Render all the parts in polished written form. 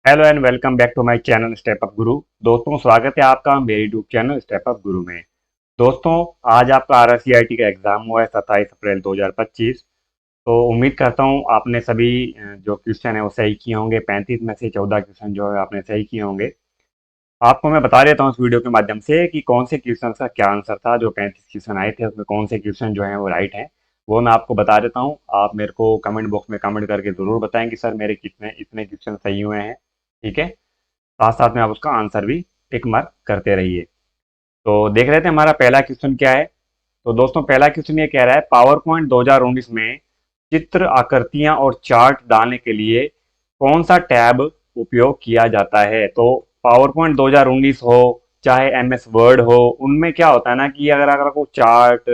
Hello and welcome back to my channel step up Guru. दोस्तों, स्वागत है आपका मेरे यूट्यूब चैनल स्टेप अप गुरु में। दोस्तों, आज आपका आरआरसीआईटी का एग्जाम हुआ है 27 अप्रैल 2025। तो उम्मीद करता हूँ आपने सभी जो क्वेश्चन है वो सही किए होंगे। 35 में से 14 क्वेश्चन जो है आपने सही किए होंगे। आपको मैं बता देता हूँ इस वीडियो के माध्यम से कि कौन से क्वेश्चन का क्या आंसर था। जो 35 क्वेश्चन आए थे उसमें कौन से क्वेश्चन जो है वो राइट है, वो मैं आपको बता देता हूँ। आप मेरे को कमेंट बॉक्स में कमेंट करके जरूर बताएं कि सर मेरे कितने इतने क्वेश्चन सही हुए हैं। ठीक है, साथ साथ में आप उसका आंसर भी टिक मार्क करते रहिए। तो देख रहे थे हमारा पहला क्वेश्चन क्या है। तो दोस्तों, पहला क्वेश्चन ये कह रहा है, पावर पॉइंट 2019 में चित्र, आकृतियां और चार्ट डालने के लिए कौन सा टैब उपयोग किया जाता है। तो पावर पॉइंट 2019 हो चाहे एमएस वर्ड हो, उनमें क्या होता है ना कि अगर अगर आपको चार्ट,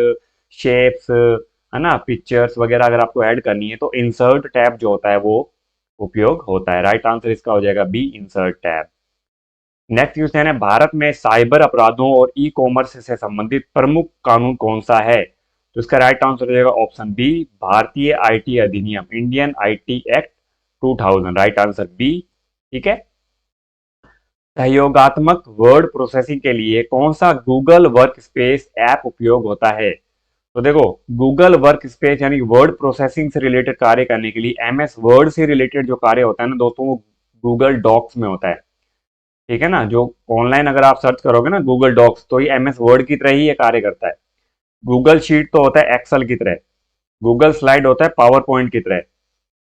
शेप्स, है ना, पिक्चर्स वगैरह अगर आपको ऐड करनी है तो इंसर्ट टैब जो होता है वो उपयोग होता है। राइट आंसर इसका हो जाएगा B, insert tab. Next question है, भारत में साइबर अपराधों और ई कॉमर्स से संबंधित प्रमुख कानून कौन सा है। तो इसका राइट आंसर हो जाएगा ऑप्शन बी, भारतीय आईटी अधिनियम, Indian IT act 2000। Right answer B. ठीक है। सहयोगात्मक वर्ड प्रोसेसिंग के लिए कौन सा गूगल वर्क स्पेस ऐप उपयोग होता है। तो देखो, गूगल वर्क स्पेस यानी वर्ड प्रोसेसिंग से रिलेटेड कार्य करने के लिए एमएस वर्ड से रिलेटेड जो कार्य होता है ना दोस्तों, वो गूगल डॉक्स में होता है। ठीक है ना, जो ऑनलाइन अगर आप सर्च करोगे ना गूगल डॉक्स, तो ये एमएस वर्ड की तरह ही ये कार्य करता है। गूगल शीट तो होता है एक्सेल की तरह, गूगल स्लाइड होता है पावर पॉइंट की तरह,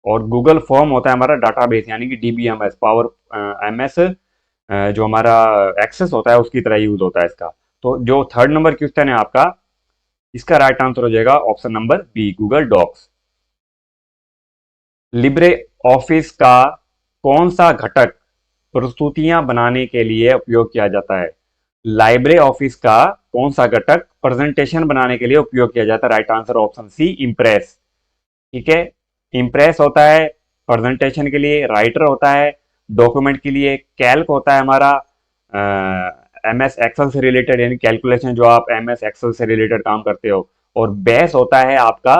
और गूगल फॉर्म होता है हमारा डाटाबेस यानी कि डीबीएमएस, पावर एमएस जो हमारा एक्सेस होता है उसकी तरह यूज होता है इसका। तो जो थर्ड नंबर क्वेश्चन है आपका, इसका राइट आंसर हो जाएगा option number B, Google Docs. Libre Office का कौन सा घटक प्रस्तुतियां बनाने के लिए उपयोग किया जाता है। लाइब्रे ऑफिस का कौन सा घटक प्रेजेंटेशन बनाने के लिए उपयोग किया जाता है। Right answer option C, Impress. ठीक है, इम्प्रेस होता है प्रेजेंटेशन के लिए, राइटर होता है डॉक्यूमेंट के लिए, कैल्क होता है हमारा एमएस एक्सेल से रिलेटेड यानी कैलकुलेशन जो आप एमएस एक्सेल से रिलेटेड काम करते हो, और बेस होता है आपका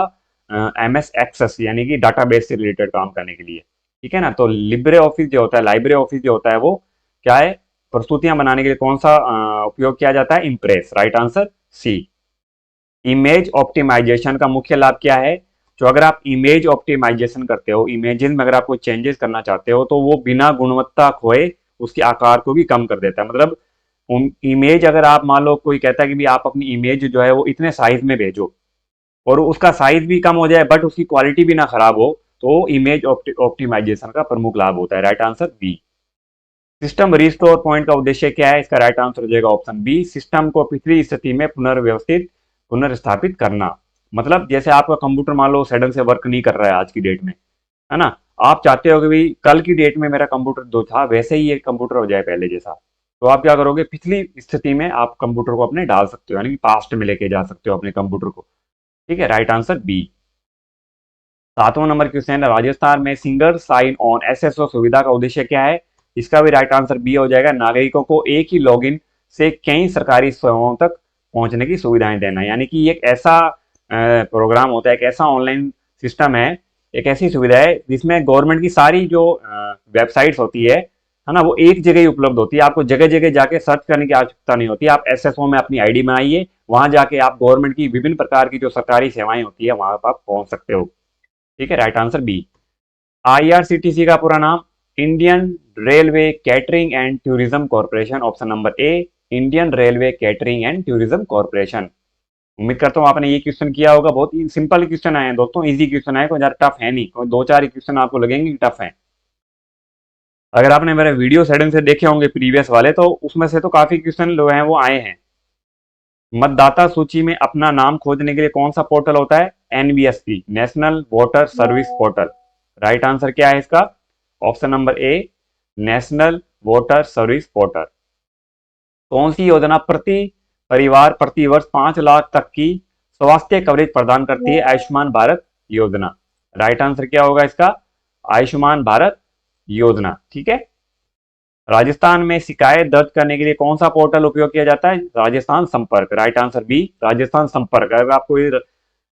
एमएस एक्सेस यानी कि डाटाबेस से रिलेटेड काम करने के लिए। ठीक है ना, तो लिब्रे ऑफिस जो होता है, लाइब्रे ऑफिस जो होता है वो क्या है, प्रस्तुतियां बनाने के लिए कौन सा उपयोग किया जाता है, Impress. Right answer C. Image optimization का मुख्य लाभ क्या है। तो अगर आप इमेज ऑप्टिमाइजेशन करते हो, इमेजेस में अगर आपको चेंजेस करना चाहते हो, तो वो बिना गुणवत्ता खोए उसके आकार को भी कम कर देता है। मतलब इमेज अगर आप मान लो कोई कहता है कि भी आप अपनी इमेज जो है वो इतने साइज में भेजो, और उसका साइज भी कम हो जाए बट उसकी क्वालिटी भी ना खराब हो, तो इमेज ऑप्टिमाइजेशन का प्रमुख लाभ होता है। Right answer B. System restore point का उद्देश्य क्या है। इसका राइट आंसर हो जाएगा ऑप्शन बी, सिस्टम को पिछली स्थिति में पुनर्व्यवस्थित पुनर्स्थापित करना। मतलब जैसे आपका कंप्यूटर मान लो सडन से वर्क नहीं कर रहा है आज की डेट में, है ना, आप चाहते हो कि भाई कल की डेट में मेरा कंप्यूटर जो था वैसे ही ये कंप्यूटर हो जाए पहले जैसा, तो आप क्या करोगे, पिछली स्थिति में आप कंप्यूटर को अपने डाल सकते हो यानी कि पास्ट में लेके जा सकते हो अपने कंप्यूटर को। ठीक है, राइट आंसर बी। सातवां नंबर क्वेश्चन है, राजस्थान में सिंगल साइन ऑन एसएसओ सुविधा का उद्देश्य क्या है। इसका भी राइट आंसर बी हो जाएगा, नागरिकों को एक ही लॉगिन से कई सरकारी सेवाओं तक पहुंचने की सुविधाएं देना। यानी कि एक ऐसा प्रोग्राम होता है, एक ऐसा ऑनलाइन सिस्टम है, एक ऐसी सुविधा है जिसमें गवर्नमेंट की सारी जो वेबसाइट्स होती है ना, वो एक जगह ही उपलब्ध होती है। आपको जगह जगह जाके सर्च करने की आवश्यकता नहीं होती। आप एसएसओ में अपनी आईडी बनाइए, वहां जाके आप गवर्नमेंट की विभिन्न प्रकार की जो सरकारी सेवाएं होती है वहां पर आप पहुंच सकते हो। ठीक है, राइट आंसर बी। आईआरसीटीसी का पूरा नाम Indian railway catering and tourism corporation. Option number A, Indian railway catering and tourism corporation. उम्मीद करता हूं आपने ये क्वेश्चन किया होगा। बहुत ही सिंपल क्वेश्चन आए हैं दोस्तों, इजी क्वेश्चन आए, कोई ज्यादा टफ है नहीं, कोई दो चार क्वेश्चन आपको लगेंगे कि टफ है। अगर आपने मेरे वीडियो सेटिंग से देखे होंगे प्रीवियस वाले, तो उसमें से तो काफी क्वेश्चन जो हैं वो आए हैं। मतदाता सूची में अपना नाम खोजने के लिए कौन सा पोर्टल होता है, NVSP, national voter service portal. Right answer क्या है इसका, option number A, national voter service portal. कौन सी योजना प्रति परिवार प्रति वर्ष 5 लाख तक की स्वास्थ्य कवरेज प्रदान करती है, आयुष्मान भारत योजना। राइट आंसर क्या होगा इसका, आयुष्मान भारत योजना। ठीक है। राजस्थान में शिकायत दर्ज करने के लिए कौन सा पोर्टल उपयोग किया जाता है, राजस्थान संपर्क। राइट आंसर बी, राजस्थान संपर्क। अगर आपको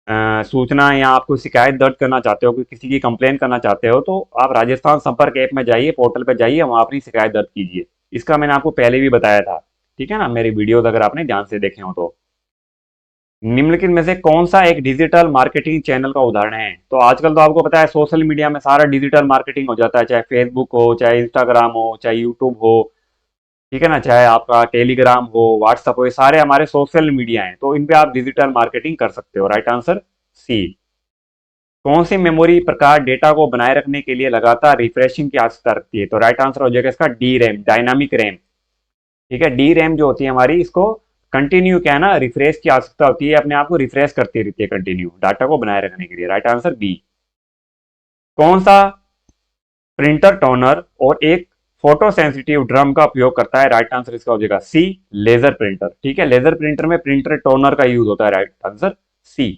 सूचना या आपको शिकायत दर्ज करना चाहते हो, कि किसी की कंप्लेन करना चाहते हो, तो आप राजस्थान संपर्क ऐप में जाइए, पोर्टल पे जाइए, वहाँ अपनी शिकायत दर्ज कीजिए। इसका मैंने आपको पहले भी बताया था, ठीक है ना, मेरी वीडियोस अगर आपने ध्यान से देखे हो तो। निम्नलिखित में से कौन सा एक डिजिटल मार्केटिंग चैनल का उदाहरण है? तो आजकल तो आपको पता है सोशल मीडिया में सारा डिजिटल मार्केटिंग हो जाता है, चाहे फेसबुक हो, चाहे इंस्टाग्राम हो, चाहे यूट्यूब हो, ठीक है ना, चाहे आपका टेलीग्राम हो, व्हाट्सअप हो, ये सारे हमारे सोशल मीडिया हैं, तो इन पे आप डिजिटल मार्केटिंग कर सकते हो। Right answer C. कौन सी मेमोरी प्रकार डेटा को बनाए रखने के लिए लगातार रिफ्रेशिंग की आवश्यकता रखती है? तो राइट आंसर हो जाएगा इसका डी रैम, डायनामिक रैम। ठीक है, डी रैम जो होती है हमारी, इसको कंटिन्यू क्या है ना, रिफ्रेश की आवश्यकता होती है, अपने आप को रिफ्रेश करती रहती है कंटिन्यू डाटा को बनाए रखने के लिए। Right answer B. कौन सा प्रिंटर टोनर और एक फोटो सेंसिटिव ड्रम का उपयोग करता है? राइट आंसर इसका हो जाएगा सी, लेजर प्रिंटर। ठीक है, लेजर प्रिंटर में प्रिंटर टोनर का यूज होता है। Right answer C.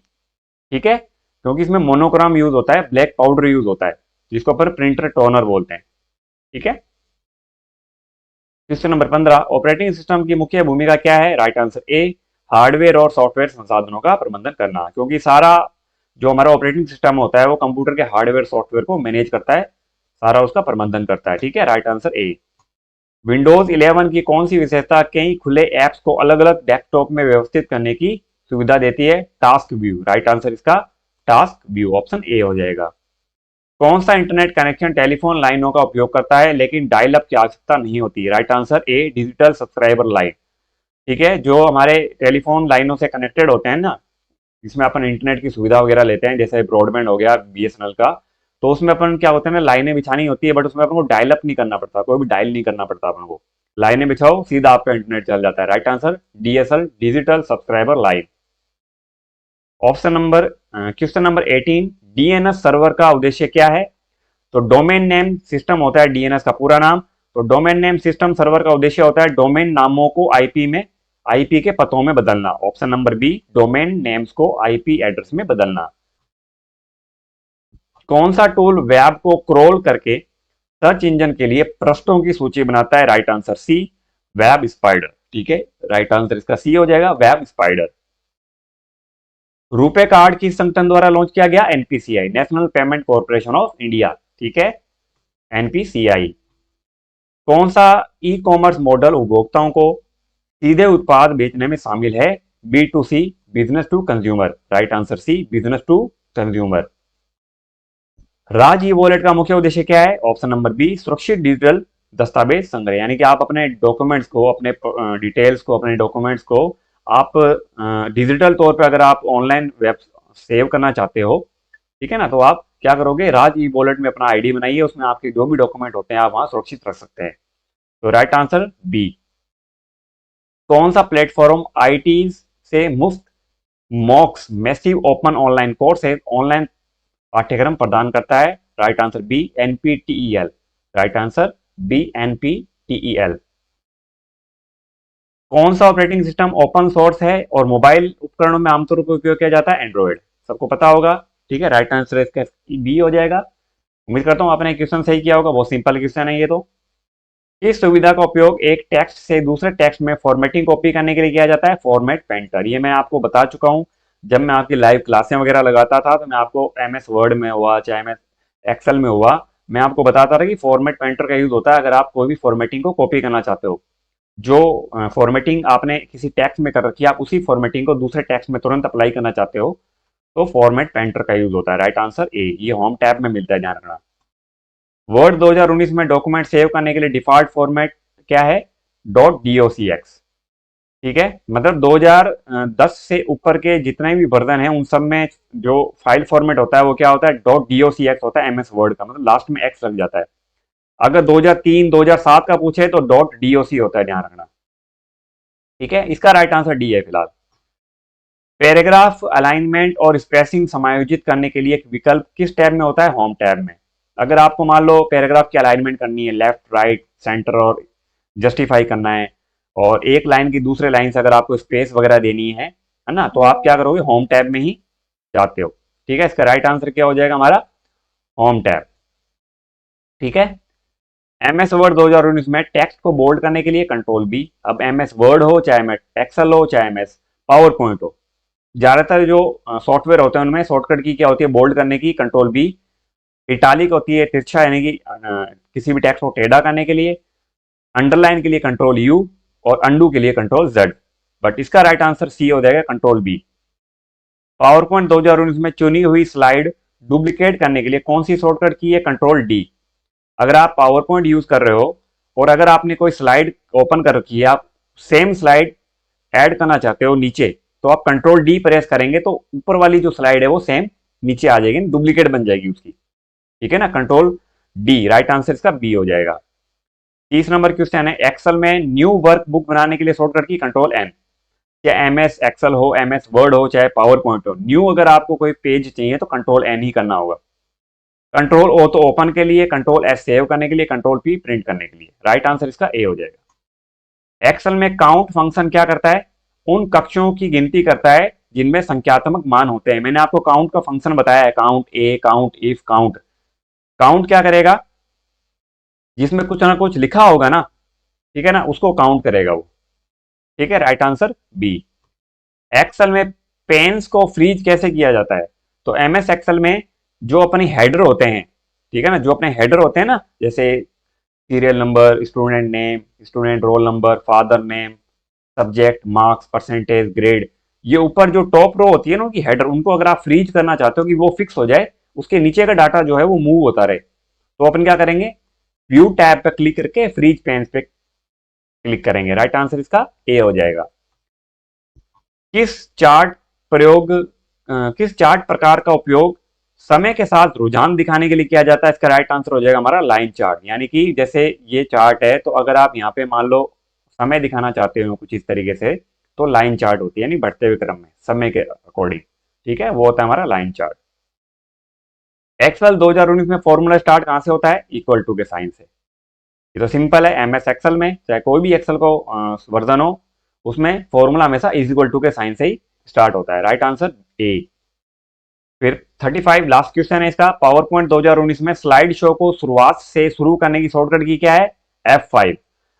ठीक है, क्योंकि इसमें मोनोक्रोम यूज होता है, ब्लैक पाउडर यूज होता है, जिसको अपन प्रिंटर टोनर बोलते हैं। ठीक है। क्वेश्चन नंबर 15, ऑपरेटिंग सिस्टम की मुख्य भूमिका क्या है? राइट आंसर ए, हार्डवेयर और सॉफ्टवेयर संसाधनों का प्रबंधन करना, क्योंकि सारा जो हमारा ऑपरेटिंग सिस्टम होता है वो कंप्यूटर के हार्डवेयर सॉफ्टवेयर को मैनेज करता है, सारा उसका प्रबंधन करता है। ठीक है, राइट आंसर ए। विंडोज 11 की कौन सी विशेषता कई खुले ऐप्स को अलग अलग डेस्कटॉप में व्यवस्थित करने की सुविधा देती है? Task view. राइट आंसर इसका टास्क व्यू, ऑप्शन ए हो जाएगा। कौन सा इंटरनेट कनेक्शन टेलीफोन लाइनों का उपयोग करता है लेकिन डायल अप की आवश्यकता नहीं होती? Right answer A, digital subscriber line. ठीक है, जो हमारे टेलीफोन लाइनों से कनेक्टेड होते हैं ना, जिसमें अपन इंटरनेट की सुविधा वगैरह लेते हैं, जैसे ब्रॉडबैंड हो गया बीएसएनएल का, तो उसमें अपन क्या होता है ना, लाइनें बिछानी होती है, बट उसमें अपन को डायल अप नहीं करना पड़ता, कोई भी डायल नहीं करना पड़ता अपन को। लाइनें बिछाओ, सीधा आपका इंटरनेट चल जाता है। Right answer DSL, digital subscriber line. Option number question number 18, DNS server का उद्देश्य क्या है? तो डोमेन नेम सिस्टम होता है डीएनएस का पूरा नाम। तो डोमेन नेम सिस्टम सर्वर का उद्देश्य होता है डोमेन नामों को आईपी के पतों में बदलना। Option number B, domain names को आईपी एड्रेस में बदलना। कौन सा टूल वेब को क्रॉल करके सर्च इंजन के लिए पृष्ठों की सूची बनाता है? Right answer C, web spider. ठीक है, राइट आंसर इसका सी हो जाएगा, वेब स्पाइडर। रुपे कार्ड किस संगठन द्वारा लॉन्च किया गया? NPCI, national payment corporation of India. ठीक है, एनपीसीआई। कौन सा ई कॉमर्स मॉडल उपभोक्ताओं को सीधे उत्पाद बेचने में शामिल है? B to C, business to consumer. Right answer C, business to consumer. Raj e wallet का मुख्य उद्देश्य क्या है? ऑप्शन नंबर बी, सुरक्षित डिजिटल दस्तावेज संग्रह, यानी कि आप अपने डॉक्यूमेंट्स को, अपने डिटेल्स को, अपने डॉक्यूमेंट्स को आप डिजिटल तौर पे अगर आप ऑनलाइन वेब सेव करना चाहते हो, ठीक है ना, तो आप क्या करोगे, राज ई वॉलेट में अपना आईडी बनाइए, उसमें आपके जो भी डॉक्यूमेंट होते हैं आप वहां सुरक्षित रख सकते हैं। तो राइट आंसर बी। कौन सा प्लेटफॉर्म आईटी से मुफ्त MOOCs massive open online course है, ऑनलाइन पाठ्यक्रम प्रदान करता है? Right answer B, NPTEL. Right answer B, NPTEL. कौन सा ऑपरेटिंग सिस्टम ओपन सोर्स है और मोबाइल उपकरणों में आमतौर पर उपयोग किया जाता है? एंड्रॉइड, सबको पता होगा। ठीक है, राइट आंसर इसका बी हो जाएगा। उम्मीद करता हूं आपने क्वेश्चन सही किया होगा, बहुत सिंपल क्वेश्चन है ये तो। इस सुविधा का उपयोग एक टेक्स्ट से दूसरे टेक्स्ट में फॉर्मेटिंग कॉपी करने के लिए किया जाता है? फॉर्मेट पेंटर, ये मैं आपको बता चुका हूं जब मैं आपकी लाइव क्लासें वगैरह लगाता था, तो मैं आपको एमएस वर्ड में हुआ चाहे एमएस एक्सेल में हुआ, मैं आपको बताता था कि फॉर्मेट पेंटर का यूज होता है अगर आप कोई भी फॉर्मेटिंग को कॉपी करना चाहते हो। जो फॉर्मेटिंग आपने किसी टेक्स्ट में कर रखी है, आप उसी फॉर्मेटिंग को दूसरे टेक्स्ट में तुरंत अप्लाई करना चाहते हो, तो फॉर्मेट पेंटर का यूज होता है। राइट आंसर ए, ये होम टैब में मिलता है, ध्यान रखना। वर्ड 2019 में डॉक्यूमेंट सेव करने के लिए डिफॉल्ट फॉर्मेट क्या है? .docx। ठीक है, मतलब 2010 से ऊपर के जितने भी वर्जन हैं उन सब में जो फाइल फॉर्मेट होता है वो क्या होता है? .docx होता है, एमएस वर्ड का, मतलब लास्ट में एक्स लग जाता है। अगर 2003 2007 का पूछे तो .doc होता है, ध्यान रखना। ठीक है, इसका राइट आंसर डी है फिलहाल। पैराग्राफ अलाइनमेंट और स्पेसिंग समायोजित करने के लिए एक विकल्प किस टैब में होता है? होम टैब में। अगर आपको मान लो पैराग्राफ की अलाइनमेंट करनी है, लेफ्ट राइट सेंटर और जस्टिफाई करना है, और एक लाइन की दूसरे लाइन से अगर आपको स्पेस वगैरह देनी है ना, तो आप क्या करोगे, होम टैब में ही जाते हो। ठीक है, इसका राइट आंसर क्या हो जाएगा हमारा? Home tab. ठीक है, एमएस वर्ड 2019 में टेक्स्ट को बोल्ड करने के लिए कंट्रोल बी। अब एमएस वर्ड हो, चाहे एमएस एक्सेल हो, चाहे एमएस पावर पॉइंट हो, ज्यादातर जो सॉफ्टवेयर होते हैं उनमें शॉर्टकट की क्या होती है, बोल्ड करने की कंट्रोल बी, इटालिक होती है तिरछा यानी कि किसी भी टेक्स्ट को टेढ़ा करने के लिए, अंडरलाइन के लिए कंट्रोल यू, और अंडू के लिए कंट्रोल जेड। बट इसका राइट आंसर सी हो जाएगा, कंट्रोल बी। पावर पॉइंट 2019 में चुनी हुई स्लाइड डुप्लीकेट करने के लिए कौन सी शॉर्टकट की है, कंट्रोल डी। अगर आप पावर पॉइंट यूज कर रहे हो और अगर आपने कोई स्लाइड ओपन कर रखी है, आप सेम स्लाइड ऐड करना चाहते हो नीचे, तो आप कंट्रोल डी प्रेस करेंगे तो ऊपर वाली जो स्लाइड है वो सेम नीचे आ जाएगी, डुप्लीकेट बन जाएगी उसकी। ठीक है ना, कंट्रोल डी, राइट आंसर इसका बी हो जाएगा। 30 नंबर क्वेश्चन है, एक्सेल में न्यू वर्क बुक बनाने के लिए शॉर्टकट की कंट्रोल एन। चाहे एमएस एक्सेल हो, एमएस वर्ड हो, चाहे पावर पॉइंट हो, न्यू अगर आपको कोई पेज चाहिए तो कंट्रोल एन ही करना होगा। कंट्रोल ओ तो ओपन के लिए, कंट्रोल एस सेव करने के लिए, कंट्रोल पी प्रिंट करने के लिए। राइट आंसर इसका ए हो जाएगा। एक्सेल में काउंट फंक्शन क्या करता है, उन कक्षों की गिनती करता है जिनमें संख्यात्मक मान होते हैं। मैंने आपको काउंट का फंक्शन बताया है, count A, count if, count. Count क्या करेगा, जिसमें कुछ ना कुछ लिखा होगा ना, ठीक है ना, उसको काउंट करेगा वो। ठीक है, राइट आंसर बी। एक्सेल में पेन्स को फ्रीज कैसे किया जाता है, तो एमएस एक्सेल में जो अपनी हेडर होते हैं, ठीक है ना, जो अपने हेडर होते हैं ना, जैसे serial number, student name, student roll number, father name, subject, marks, percentage, grade, ये ऊपर जो टॉप रो होती है ना उनकी हेडर, उनको अगर आप फ्रीज करना चाहते हो कि वो फिक्स हो जाए, उसके नीचे का डाटा जो है वो मूव होता रहे, तो अपन क्या करेंगे, व्यू टैब पे क्लिक करके फ्रीज पेन्स पे क्लिक करेंगे। राइट आंसर इसका ए हो जाएगा। किस चार्ट प्रयोग किस चार्ट प्रकार का उपयोग समय के साथ रुझान दिखाने के लिए किया जाता है, इसका राइट आंसर हो जाएगा हमारा लाइन चार्ट। यानी कि जैसे ये चार्ट है, तो अगर आप यहाँ पे मान लो समय दिखाना चाहते हो कुछ इस तरीके से, तो लाइन चार्ट होती है, यानी बढ़ते हुए क्रम में समय के अकॉर्डिंग। ठीक है, वो होता है हमारा लाइन चार्ट। एक्सेल 2019 में फॉर्मूला स्टार्ट कहां से होता है, इक्वल टू के साइन से। ये तो सिंपल है, एमएस एक्सेल में चाहे कोई भी एक्सेल को वर्जन हो, उसमें फॉर्मूला हमेशा इज इक्वल टू के साइन से ही स्टार्ट होता है। Right answer A. फिर 35 लास्ट क्वेश्चन है इसका, पावर पॉइंट 2019 में स्लाइड शो को शुरुआत से शुरू करने की शॉर्टकट की क्या है, F5।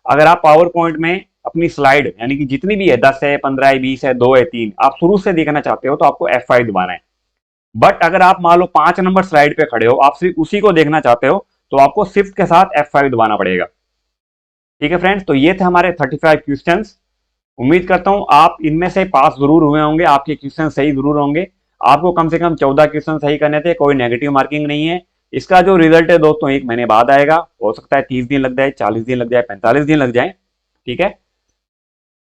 अगर आप पावर पॉइंट में अपनी स्लाइड यानी कि जितनी भी है, 10 है, 15 है, 20 है, 2 है, 3, आप शुरू से देखना चाहते हो तो आपको F5 दबाना है। बट अगर आप मान लो 5 नंबर स्लाइड पे खड़े हो, आप सिर्फ उसी को देखना चाहते हो, तो आपको शिफ्ट के साथ F5 दबाना पड़ेगा। ठीक है फ्रेंड्स, तो ये थे हमारे 35 क्वेश्चन। उम्मीद करता हूं आप इनमें से पास जरूर हुए होंगे, आपके क्वेश्चन सही जरूर होंगे। आपको कम से कम 14 क्वेश्चन सही करने थे, कोई नेगेटिव मार्किंग नहीं है। इसका जो रिजल्ट है दोस्तों 1 महीने बाद आएगा, हो सकता है 30 दिन लग जाए, 40 दिन लग जाए, 45 दिन लग जाए। ठीक है,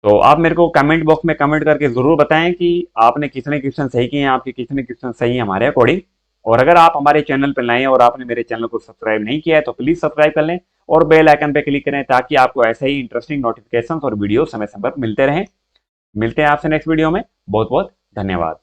तो आप मेरे को कमेंट बॉक्स में कमेंट करके जरूर बताएं कि आपने कितने क्वेश्चन सही किए हैं, आपके कितने क्वेश्चन सही हैं हमारे अकॉर्डिंग। और अगर आप हमारे चैनल पर नए हैं और आपने मेरे चैनल को सब्सक्राइब नहीं किया है तो प्लीज सब्सक्राइब कर लें और बेल आइकन पे क्लिक करें, ताकि आपको ऐसे ही इंटरेस्टिंग नोटिफिकेशन और वीडियो समय समय पर मिलते रहें। मिलते हैं आपसे नेक्स्ट वीडियो में। बहुत बहुत धन्यवाद।